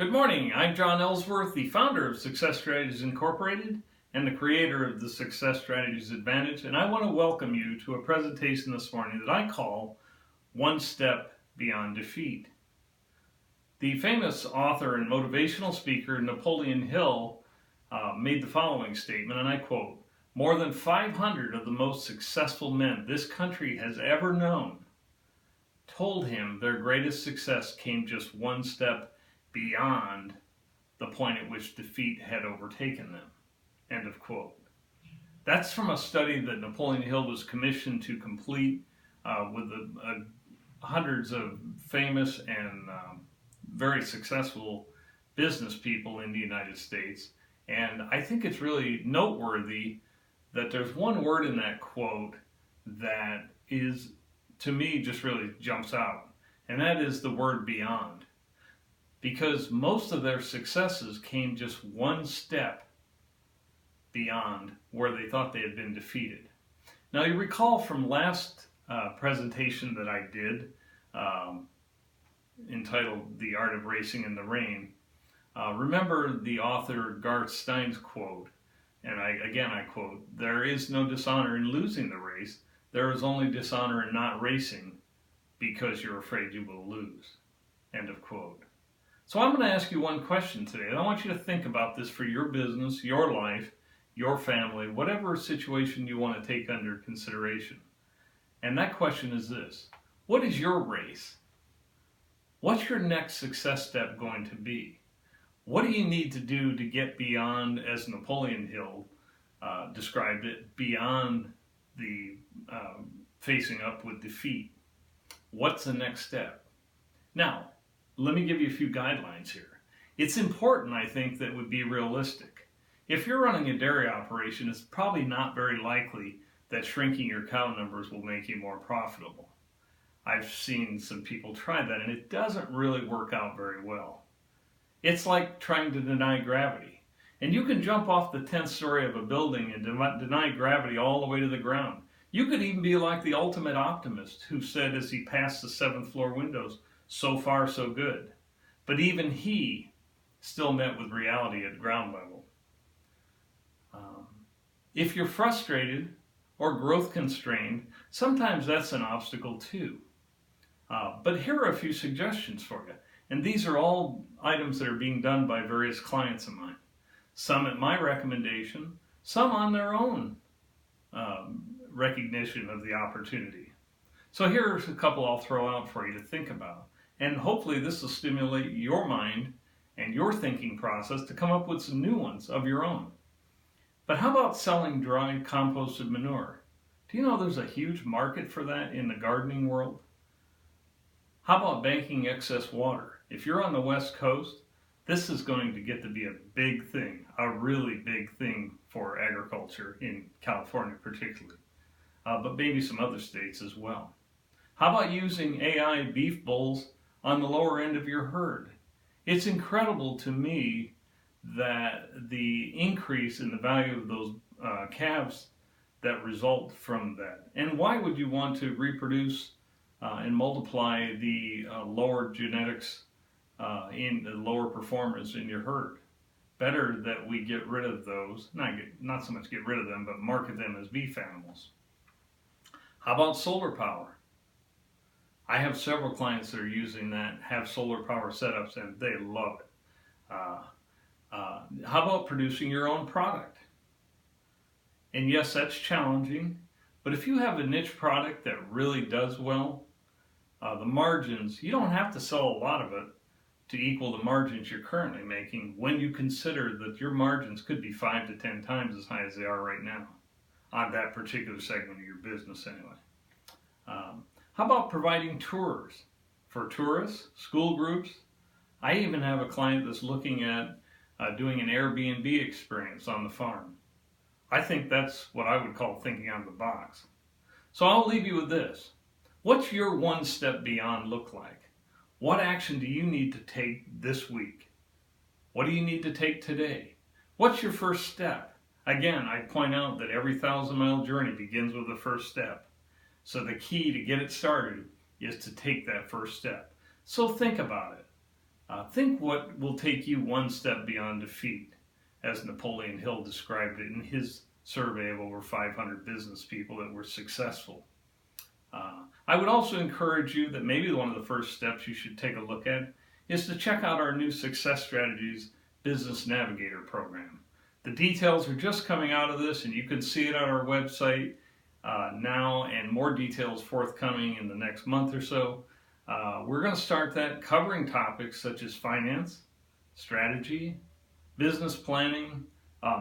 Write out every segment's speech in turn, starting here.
Good morning. I'm John Ellsworth, the founder of Success Strategies Incorporated and the creator of the Success Strategies Advantage, and I want to welcome you to a presentation this morning that I call One Step Beyond Defeat. The famous author and motivational speaker Napoleon Hill made the following statement, and I quote, "More than 500 of the most successful men this country has ever known told him their greatest success came just one step beyond the point at which defeat had overtaken them." End of quote. That's from a study that Napoleon Hill was commissioned to complete with hundreds of famous and very successful business people in the United States. And I think it's really noteworthy that there's one word in that quote that is, to me, just really jumps out. And that is the word beyond. Because most of their successes came just one step beyond where they thought they had been defeated. Now, you recall from last presentation that I did, entitled The Art of Racing in the Rain, remember the author Garth Stein's quote, and I quote, "There is no dishonor in losing the race. There is only dishonor in not racing because you're afraid you will lose." End of quote. So I'm going to ask you one question today, and I want you to think about this for your business, your life, your family, whatever situation you want to take under consideration. And that question is this: what is your race? What's your next success step going to be? What do you need to do to get beyond, as Napoleon Hill described it, beyond the facing up with defeat? What's the next step? Now, let me give you a few guidelines here. It's important, I think, that we be realistic. If you're running a dairy operation, it's probably not very likely that shrinking your cow numbers will make you more profitable. I've seen some people try that, and it doesn't really work out very well. It's like trying to deny gravity. And you can jump off the 10th story of a building and deny gravity all the way to the ground. You could even be like the ultimate optimist who said as he passed the 7th floor windows, "So far, so good." But even he still met with reality at ground level. If you're frustrated or growth constrained, sometimes that's an obstacle too. But here are a few suggestions for you. And these are all items that are being done by various clients of mine. Some at my recommendation, some on their own recognition of the opportunity. So here's a couple I'll throw out for you to think about. And hopefully this will stimulate your mind and your thinking process to come up with some new ones of your own. But how about selling dry composted manure? Do you know there's a huge market for that in the gardening world? How about banking excess water? If you're on the West Coast, this is going to get to be a big thing, a really big thing for agriculture in California particularly, but maybe some other states as well. How about using AI beef bulls on the lower end of your herd? It's incredible to me that the increase in the value of those calves that result from that. And why would you want to reproduce and multiply the lower genetics in the lower performance in your herd? Better that we get rid of those, not so much get rid of them, but market them as beef animals. How about solar power? I have several clients that are using that, have solar power setups, and they love it. How about producing your own product? And yes, that's challenging, but if you have a niche product that really does well, the margins, you don't have to sell a lot of it to equal the margins you're currently making when you consider that your margins could be 5 to 10 times as high as they are right now on that particular segment of your business anyway. How about providing tours for tourists, school groups? I even have a client that's looking at doing an Airbnb experience on the farm. I think that's what I would call thinking out of the box. So I'll leave you with this. What's your one step beyond look like? What action do you need to take this week? What do you need to take today? What's your first step? Again, I point out that every 1,000-mile journey begins with the first step. So the key to get it started is to take that first step. So think about it. Think what will take you one step beyond defeat, as Napoleon Hill described it in his survey of over 500 business people that were successful. I would also encourage you that maybe one of the first steps you should take a look at is to check out our new Success Strategies Business Navigator program. The details are just coming out of this, and you can see it on our website now, and more details forthcoming in the next month or so. We're going to start that covering topics such as finance, strategy, business planning,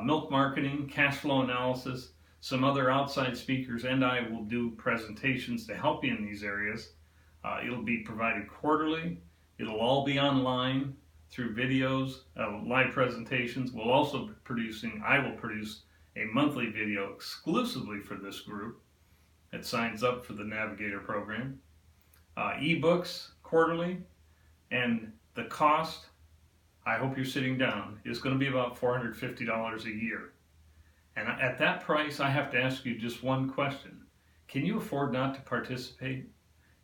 milk marketing, cash flow analysis. Some other outside speakers and I will do presentations to help you in these areas. It'll be provided quarterly. It'll all be online through videos, live presentations. I will produce a monthly video exclusively for this group that signs up for the Navigator program. Ebooks quarterly, and the cost, I hope you're sitting down, is going to be about $450 a year. And at that price, I have to ask you just one question. Can you afford not to participate?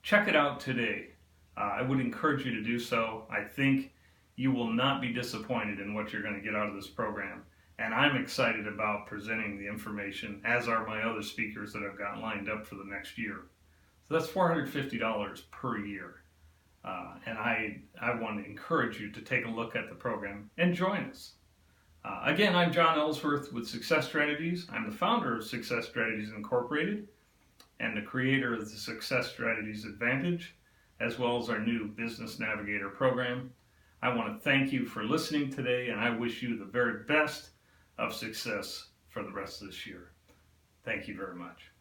Check it out today. I would encourage you to do so. I think you will not be disappointed in what you're going to get out of this program. And I'm excited about presenting the information, as are my other speakers that I've got lined up for the next year. So that's $450 per year. And I want to encourage you to take a look at the program and join us. Again, I'm John Ellsworth with Success Strategies. I'm the founder of Success Strategies Incorporated and the creator of the Success Strategies Advantage, as well as our new Business Navigator program. I want to thank you for listening today, and I wish you the very best of success for the rest of this year. Thank you very much.